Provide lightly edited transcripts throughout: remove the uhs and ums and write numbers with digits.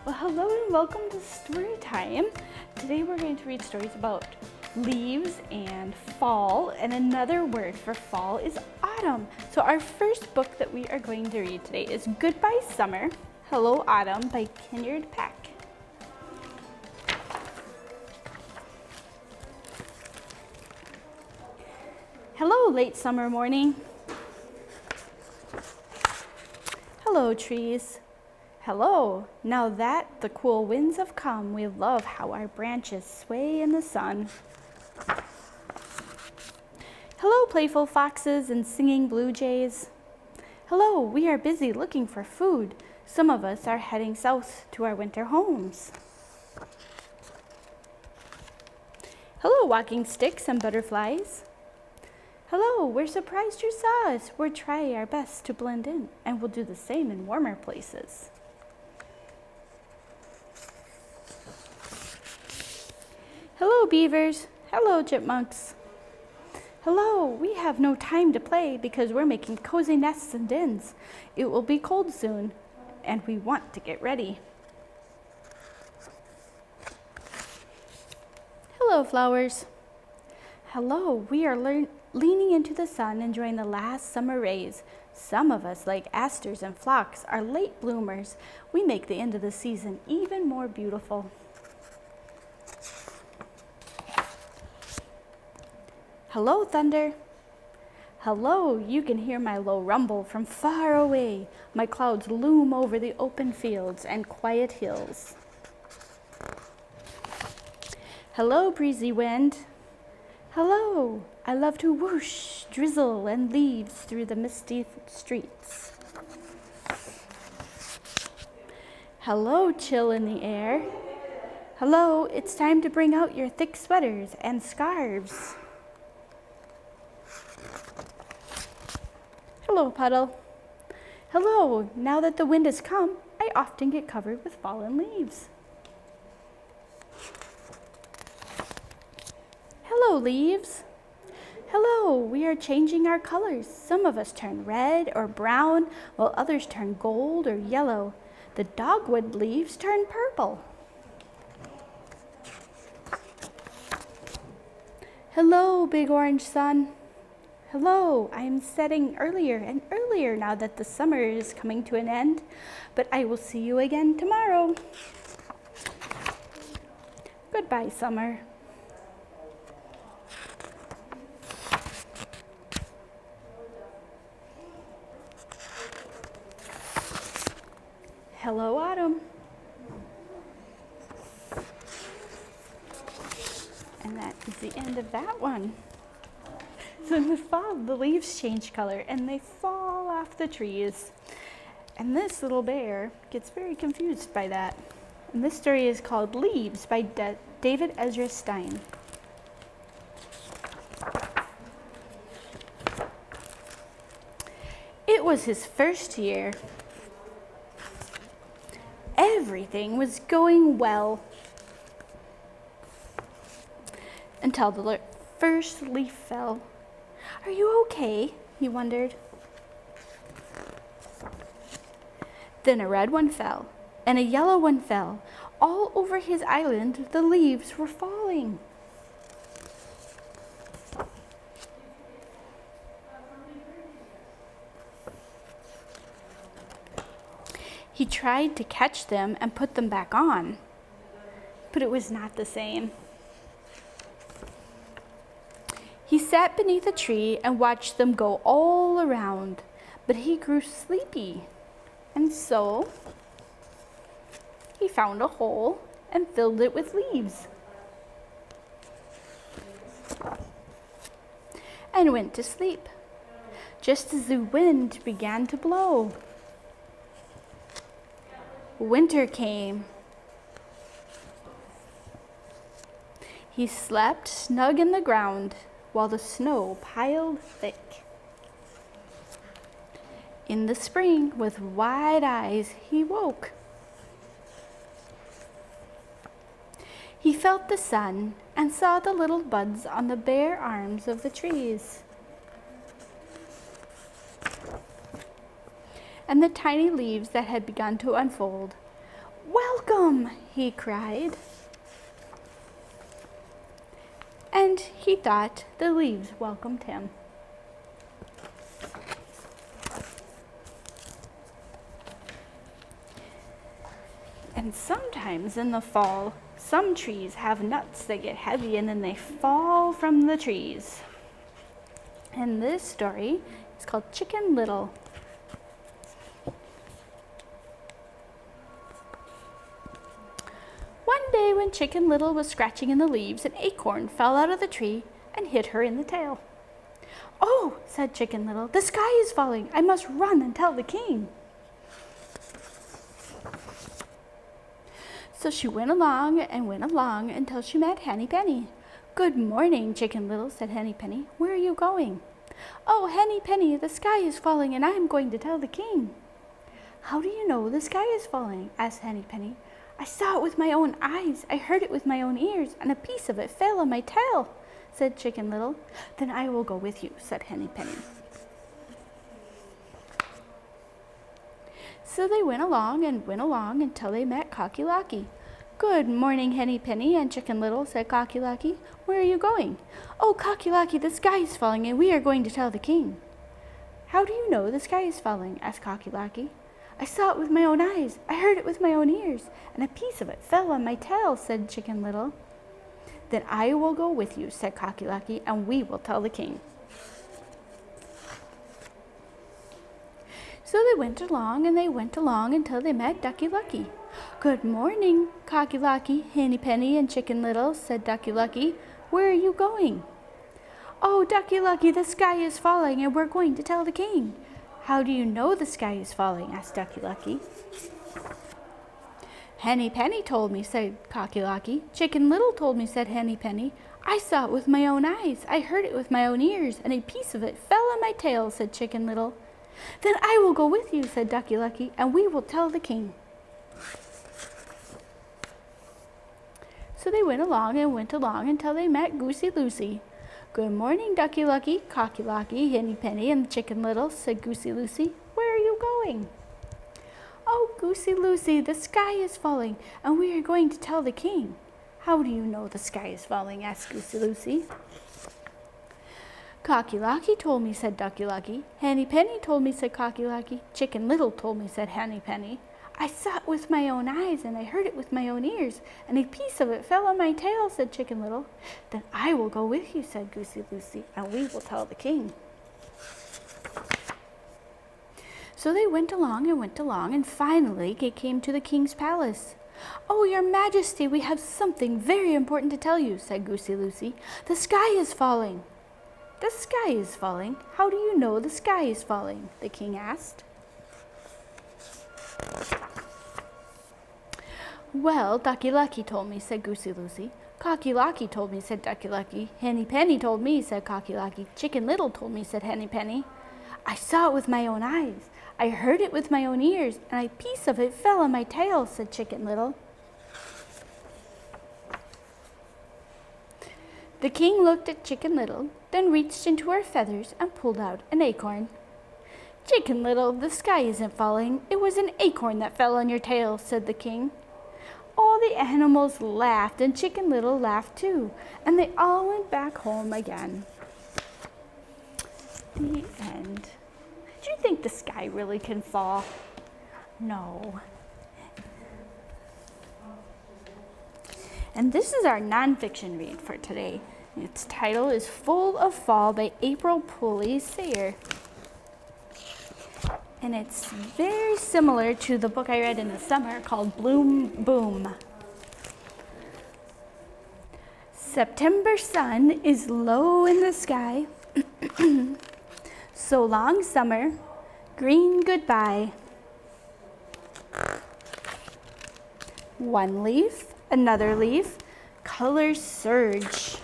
Well, hello and welcome to Story Time. Today we're going to read stories about leaves and fall, and another word for fall is autumn. So our first book that we are going to read today is Goodbye Summer, Hello Autumn by Kinard Peck. Hello, late summer morning. Hello, trees. Hello, now that the cool winds have come, we love how our branches sway in the sun. Hello, playful foxes and singing blue jays. Hello, we are busy looking for food. Some of us are heading south to our winter homes. Hello, walking sticks and butterflies. Hello, we're surprised you saw us. We'll try our best to blend in, and we'll do the same in warmer places. Hello, beavers. Hello, chipmunks. Hello, we have no time to play because we're making cozy nests and dens. It will be cold soon, and we want to get ready. Hello, flowers. Hello, we are leaning into the sun, enjoying the last summer rays. Some of us, like asters and phlox, are late bloomers. We make the end of the season even more beautiful. Hello, thunder. Hello, you can hear my low rumble from far away. My clouds loom over the open fields and quiet hills. Hello, breezy wind. Hello, I love to whoosh, drizzle, and leaves through the misty streets. Hello, chill in the air. Hello, it's time to bring out your thick sweaters and scarves. Hello, puddle. Hello, now that the wind has come, I often get covered with fallen leaves. Hello, leaves. Hello, we are changing our colors. Some of us turn red or brown, while others turn gold or yellow. The dogwood leaves turn purple. Hello, big orange sun. Hello, I am setting earlier and earlier now that the summer is coming to an end, but I will see you again tomorrow. Goodbye, summer. Hello, autumn. And that is the end of that one. So in the fall, the leaves change color and they fall off the trees. And this little bear gets very confused by that. And this story is called Leaves by David Ezra Stein. It was his first year. Everything was going well until the first leaf fell. Are you okay? He wondered. Then a red one fell, and a yellow one fell. All over his island, the leaves were falling. He tried to catch them and put them back on, but it was not the same. He sat beneath a tree and watched them go all around, but he grew sleepy, and so he found a hole and filled it with leaves and went to sleep, just as the wind began to blow. Winter came. He slept snug in the ground while the snow piled thick. In the spring, with wide eyes, he woke. He felt the sun and saw the little buds on the bare arms of the trees. and the tiny leaves that had begun to unfold. "Welcome," he cried. And he thought the leaves welcomed him. And sometimes in the fall, some trees have nuts that get heavy and then they fall from the trees. And this story is called Chicken Little. One day when Chicken Little was scratching in the leaves, an acorn fell out of the tree and hit her in the tail. "Oh," said Chicken Little, "the sky is falling. I must run and tell the king." So she went along until she met Henny Penny. "Good morning, Chicken Little," said Henny Penny. "Where are you going?" "Oh, Henny Penny, the sky is falling and I am going to tell the king." "How do you know the sky is falling?" asked Henny Penny. "I saw it with my own eyes, I heard it with my own ears, and a piece of it fell on my tail," said Chicken Little. "Then I will go with you," said Henny Penny. So they went along until they met Cocky Locky. "Good morning, Henny Penny and Chicken Little," said Cocky Locky. "Where are you going?" "Oh, Cocky Locky, the sky is falling and we are going to tell the king." "How do you know the sky is falling?" asked Cocky Locky. "I saw it with my own eyes, I heard it with my own ears, and a piece of it fell on my tail," said Chicken Little. "Then I will go with you," said Cocky Locky, "and we will tell the king." So they went along until they met Ducky Lucky. "Good morning, Cocky Locky, Henny Penny, and Chicken Little," said Ducky Lucky. "Where are you going?" "Oh, Ducky Lucky, the sky is falling and we're going to tell the king." "How do you know the sky is falling?" asked Ducky Lucky. "Henny Penny told me," said Cocky Locky. "Chicken Little told me," said Henny Penny. "I saw it with my own eyes, I heard it with my own ears, and a piece of it fell on my tail," said Chicken Little. "Then I will go with you," said Ducky Lucky, "and we will tell the king." So they went along until they met Goosey Lucy. "Good morning, Ducky Lucky, Cocky Locky, Henny Penny, and Chicken Little," said Goosey Lucy. "Where are you going?" "Oh, Goosey Lucy, the sky is falling, and we are going to tell the king." "How do you know the sky is falling?" asked Goosey Lucy. "Cocky Locky told me," said Ducky Lucky. "Henny Penny told me," said Cocky Locky. "Chicken Little told me," said Henny Penny. "I saw it with my own eyes, and I heard it with my own ears, and a piece of it fell on my tail," said Chicken Little. "Then I will go with you," said Goosey Lucy, "and we will tell the king." So they went along and finally they came to the king's palace. "Oh, your majesty, we have something very important to tell you," said Goosey Lucy. "The sky is falling." "The sky is falling? How do you know the sky is falling?" the king asked. "Well, Ducky Lucky told me," said Goosey Lucy. "Cocky Locky told me," said Ducky Lucky. "Henny Penny told me," said Cocky Locky. "Chicken Little told me," said Henny Penny. "I saw it with my own eyes, I heard it with my own ears, and a piece of it fell on my tail," said Chicken Little. The king looked at Chicken Little, then reached into her feathers and pulled out an acorn. "Chicken Little, the sky isn't falling. It was an acorn that fell on your tail," said the king. All the animals laughed, and Chicken Little laughed too, and they all went back home again. The end. Do you think the sky really can fall? No. And this is our nonfiction read for today. Its title is Full of Fall by April Pulley Sayer. And it's very similar to the book I read in the summer called Bloom Boom. September sun is low in the sky. So long, summer. Green goodbye. One leaf, another leaf, colors surge.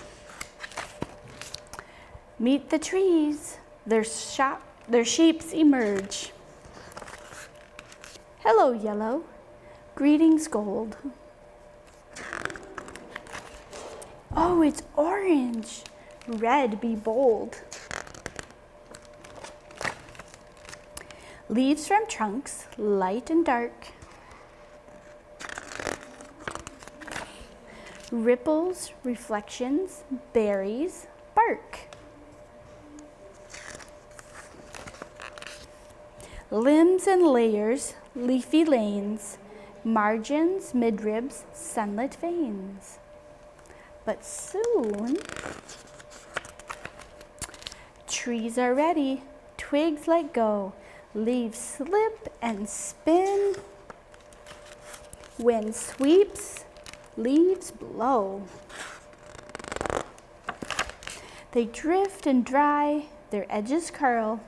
Meet the trees, their shapes emerge. Hello, yellow. Greetings, gold. Oh, it's orange. Red, be bold. Leaves from trunks, light and dark. ripples, reflections, berries, bark. Limbs and layers, leafy lanes, margins, midribs, sunlit veins. But soon, trees are ready, twigs let go, leaves slip and spin. Wind sweeps, leaves blow. They drift and dry, their edges curl.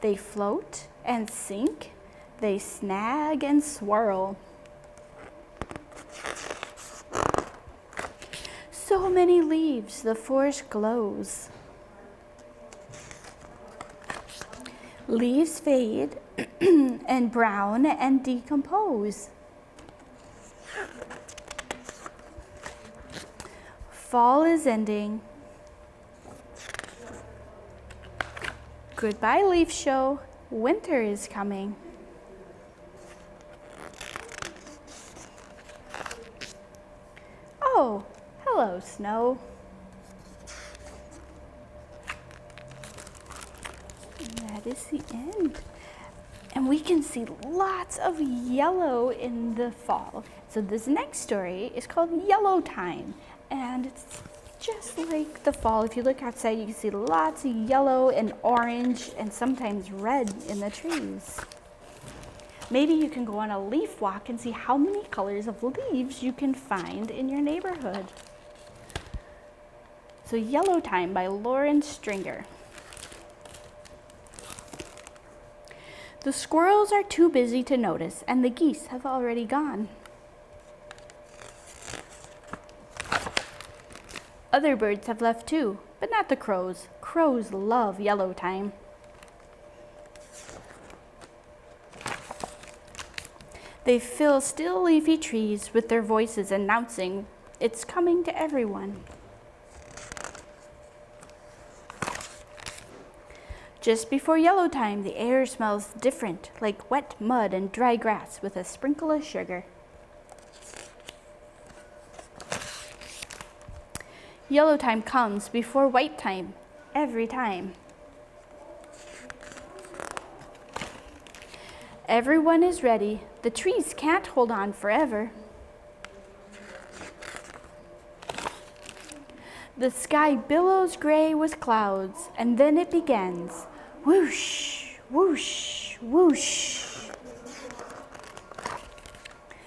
They float and sink, they snag and swirl. So many leaves, the forest glows. Leaves fade and brown and decompose. Fall is ending. Goodbye, leaf show. Winter is coming. Oh, hello, snow. And that is the end. And we can see lots of yellow in the fall. So this next story is called Yellow Time. And it's just like the fall. If you look outside, you can see lots of yellow and orange and sometimes red in the trees. Maybe you can go on a leaf walk and see how many colors of leaves you can find in your neighborhood. So Yellow Time by Lauren Stringer. The squirrels are too busy to notice, and the geese have already gone. Other birds have left too, but not the crows. Crows love Yellow Time. They fill still leafy trees with their voices announcing it's coming to everyone. Just before Yellow Time, the air smells different, like wet mud and dry grass with a sprinkle of sugar. Yellow Time comes before White Time, every time. Everyone is ready. The trees can't hold on forever. The sky billows gray with clouds, and then it begins. Whoosh, whoosh, whoosh.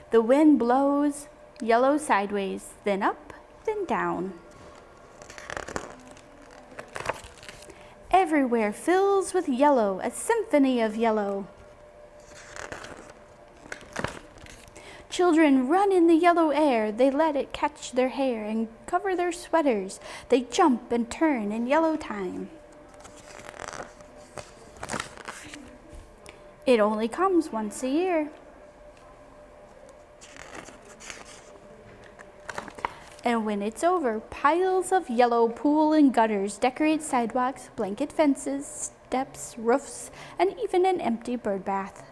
The wind blows, yellow sideways, then up, then down. Everywhere fills with yellow, a symphony of yellow. Children run in the yellow air, they let it catch their hair and cover their sweaters. They jump and turn in Yellow Time. It only comes once a year. And when it's over, piles of yellow pool and gutters decorate sidewalks, blanket fences, steps, roofs, and even an empty bird bath.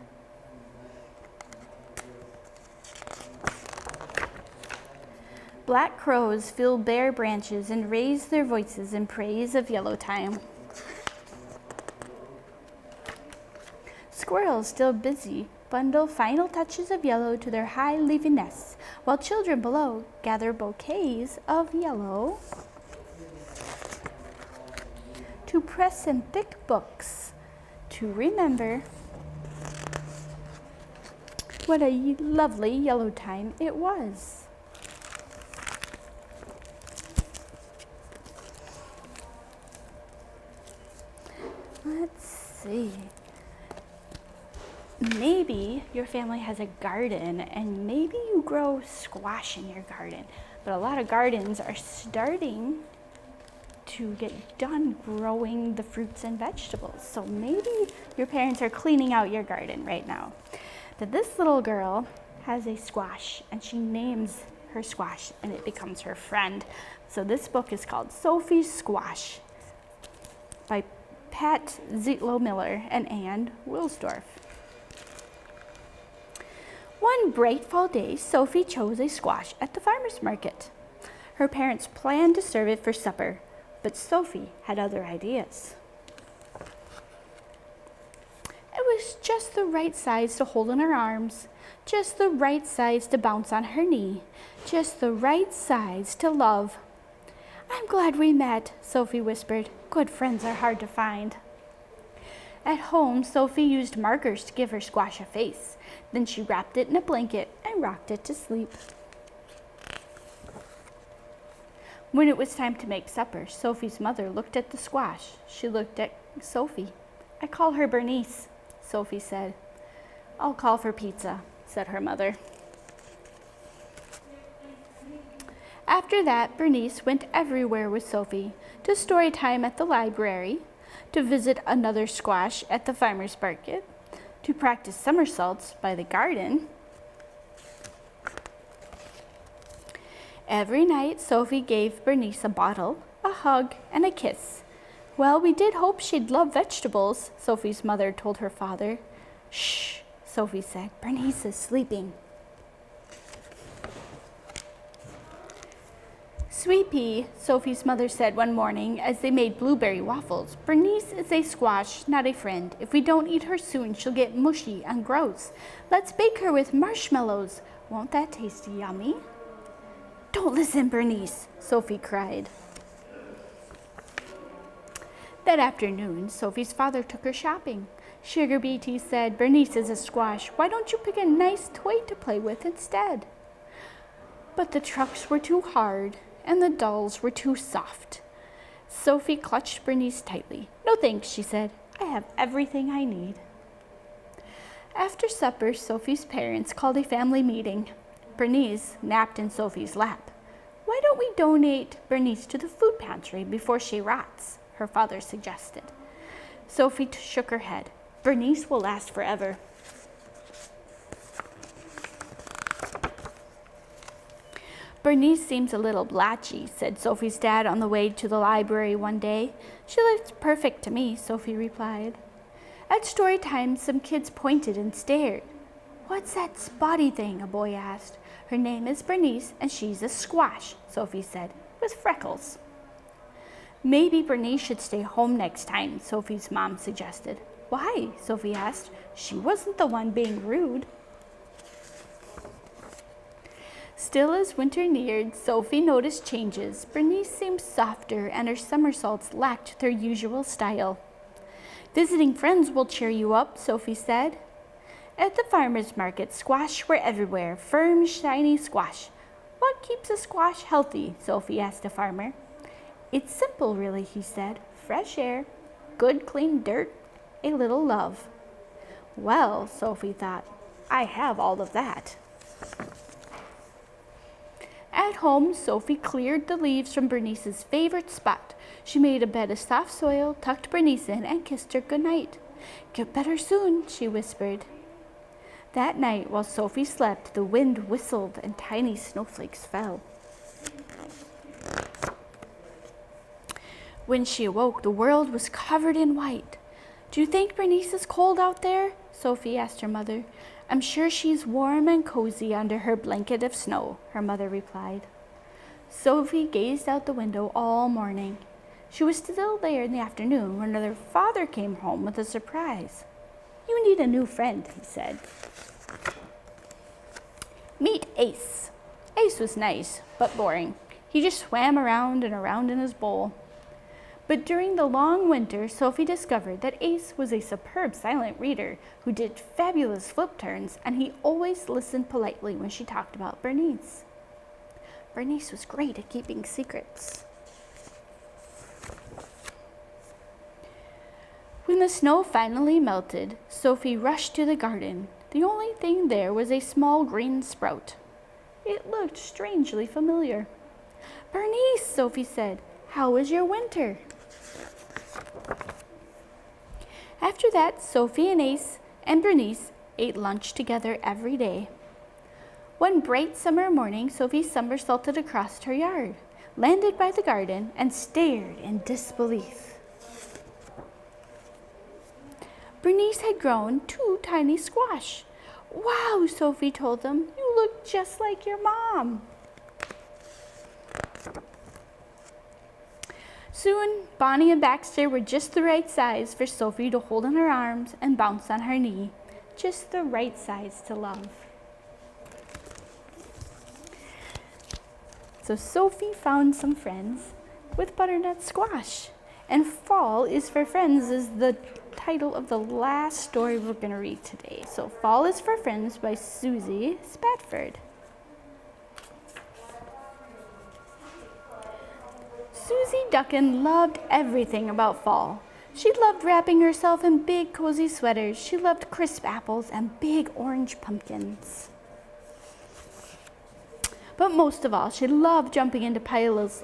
Black crows fill bare branches and raise their voices in praise of Yellow Time. Squirrels, still busy, bundle final touches of yellow to their high leafy nests, while children below gather bouquets of yellow to press in thick books to remember what a lovely Yellow Time it was. Let's see. Maybe your family has a garden and maybe you grow squash in your garden, but a lot of gardens are starting to get done growing the fruits and vegetables. So maybe your parents are cleaning out your garden right now. But this little girl has a squash and she names her squash and it becomes her friend. So this book is called Sophies Squash by Pat Zietlow Miller and Ann Wilsdorf. One bright fall day, Sophie chose a squash at the farmer's market. Her parents planned to serve it for supper, but Sophie had other ideas. It was just the right size to hold in her arms, just the right size to bounce on her knee, just the right size to love. "I'm glad we met," Sophie whispered. "Good friends are hard to find." At home, Sophie used markers to give her squash a face. Then she wrapped it in a blanket and rocked it to sleep. When it was time to make supper, Sophie's mother looked at the squash. She looked at Sophie. "I call her Bernice," Sophie said. "I'll call for pizza," said her mother. After that, Bernice went everywhere with Sophie, to story time at the library, to visit another squash at the farmer's market, to practice somersaults by the garden. Every night, Sophie gave Bernice a bottle, a hug, and a kiss. "Well, we did hope she'd love vegetables," Sophie's mother told her father. "Shh," Sophie said. "Bernice is sleeping." "Sweet Pea," Sophie's mother said one morning as they made blueberry waffles, "Bernice is a squash, not a friend. If we don't eat her soon, she'll get mushy and gross. Let's bake her with marshmallows. Won't that taste yummy?" "Don't listen, Bernice," Sophie cried. That afternoon, Sophie's father took her shopping. "Sugar Beatie said, 'Bernice is a squash. Why don't you pick a nice toy to play with instead?' But the trucks were too hard, and the dolls were too soft." Sophie clutched Bernice tightly. "No thanks," she said. "I have everything I need." After supper, Sophie's parents called a family meeting. Bernice napped in Sophie's lap. "Why don't we donate Bernice to the food pantry before she rots?" her father suggested. Sophie shook her head. "Bernice will last forever." "Bernice seems a little blotchy," said Sophie's dad on the way to the library one day. "She looks perfect to me," Sophie replied. At story time, some kids pointed and stared. "What's that spotty thing?" a boy asked. "Her name is Bernice, and she's a squash," Sophie said, "with freckles." "Maybe Bernice should stay home next time," Sophie's mom suggested. "Why?" Sophie asked. "She wasn't the one being rude." Still, as winter neared, Sophie noticed changes. Bernice seemed softer, and her somersaults lacked their usual style. "Visiting friends will cheer you up," Sophie said. At the farmer's market, squash were everywhere, firm, shiny squash. "What keeps a squash healthy?" Sophie asked a farmer. "It's simple, really," he said. "Fresh air, good clean dirt, a little love." Well, Sophie thought, I have all of that. At home, Sophie cleared the leaves from Bernice's favorite spot. She made a bed of soft soil, tucked Bernice in, and kissed her goodnight. "Get better soon," she whispered. That night, while Sophie slept, the wind whistled and tiny snowflakes fell. When she awoke, the world was covered in white. "Do you think Bernice is cold out there?" Sophie asked her mother. "I'm sure she's warm and cozy under her blanket of snow," her mother replied. Sophie gazed out the window all morning. She was still there in the afternoon when her father came home with a surprise. "You need a new friend," he said. "Meet Ace." Ace was nice, but boring. He just swam around and around in his bowl. But during the long winter, Sophie discovered that Ace was a superb silent reader who did fabulous flip turns, and he always listened politely when she talked about Bernice. Bernice was great at keeping secrets. When the snow finally melted, Sophie rushed to the garden. The only thing there was a small green sprout. It looked strangely familiar. "Bernice," Sophie said, "how was your winter?" After that, Sophie and Ace and Bernice ate lunch together every day. One bright summer morning, Sophie somersaulted across her yard, landed by the garden, and stared in disbelief. Bernice had grown 2 tiny squash. Wow, Sophie told them, you look just like your mom. Soon, Bonnie and Baxter were just the right size for Sophie to hold in her arms and bounce on her knee. Just the right size to love. So Sophie found some friends with butternut squash. And Fall is for Friends is the title of the last story we're going to read today. So Fall is for Friends by Sophies Squash. Susie Duckin loved everything about fall. She loved wrapping herself in big cozy sweaters. She loved crisp apples and big orange pumpkins. But most of all, she loved jumping into piles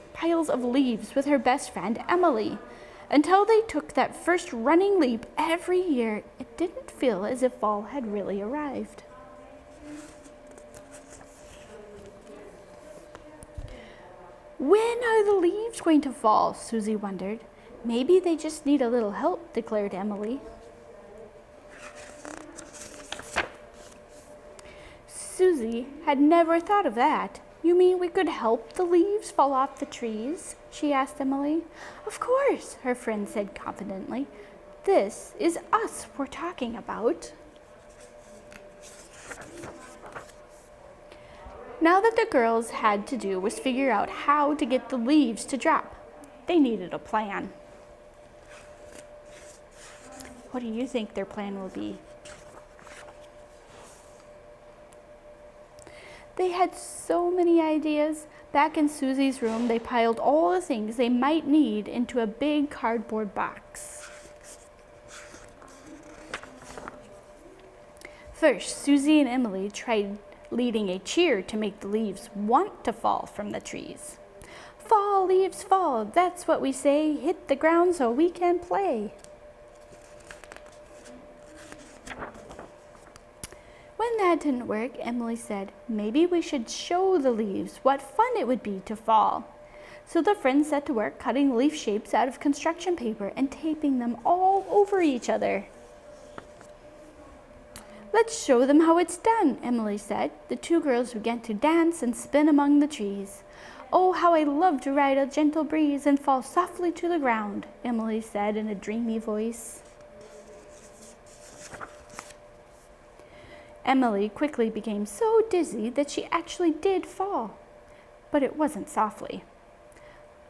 of leaves with her best friend, Emily. Until they took that first running leap every year, it didn't feel as if fall had really arrived. When are the leaves going to fall? Susie wondered. Maybe they just need a little help, declared Emily. Susie had never thought of that. You mean we could help the leaves fall off the trees? She asked Emily. Of course, her friend said confidently. This is us we're talking about. Now that the girls had to do was figure out how to get the leaves to drop. They needed a plan. What do you think their plan will be? They had so many ideas. Back in Susie's room, they piled all the things they might need into a big cardboard box. First, Susie and Emily tried leading a cheer to make the leaves want to fall from the trees. Fall, leaves, fall, that's what we say. Hit the ground so we can play. When that didn't work, Emily said, maybe we should show the leaves what fun it would be to fall. So the friends set to work cutting leaf shapes out of construction paper and taping them all over each other. Let's show them how it's done, Emily said. The two girls began to dance and spin among the trees. Oh, how I love to ride a gentle breeze and fall softly to the ground, Emily said in a dreamy voice. Emily quickly became so dizzy that she actually did fall, but it wasn't softly.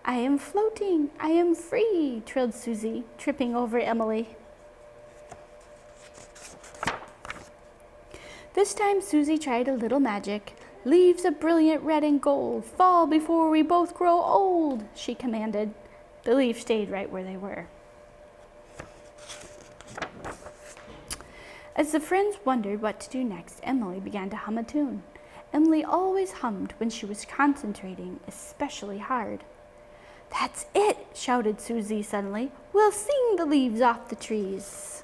I am floating, I am free, trilled Susie, tripping over Emily. This time Susie tried a little magic. Leaves of brilliant red and gold, fall before we both grow old, she commanded. The leaves stayed right where they were. As the friends wondered what to do next, Emily began to hum a tune. Emily always hummed when she was concentrating especially hard. That's it, shouted Susie suddenly. We'll sing the leaves off the trees.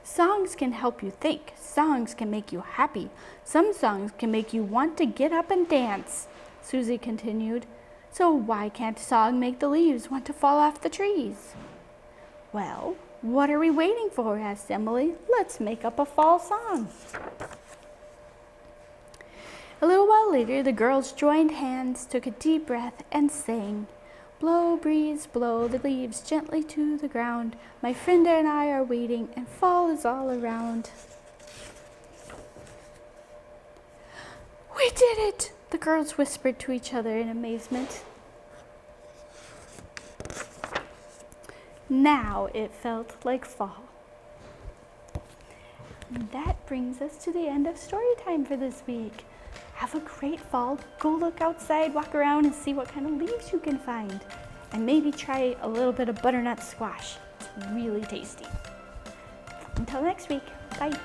Songs can help you think. Songs can make you happy. Some songs can make you want to get up and dance, Susie continued. So why can't a song make the leaves want to fall off the trees? Well, what are we waiting for? Asked Emily. Let's make up a fall song. A little while later, the girls joined hands, took a deep breath, and sang. Blow, breeze, blow the leaves gently to the ground. My friend and I are waiting, and fall is all around. We did it! The girls whispered to each other in amazement. Now it felt like fall. And that brings us to the end of story time for this week. Have a great fall. Go look outside, walk around, and see what kind of leaves you can find. And maybe try a little bit of butternut squash. It's really tasty. Until next week, bye.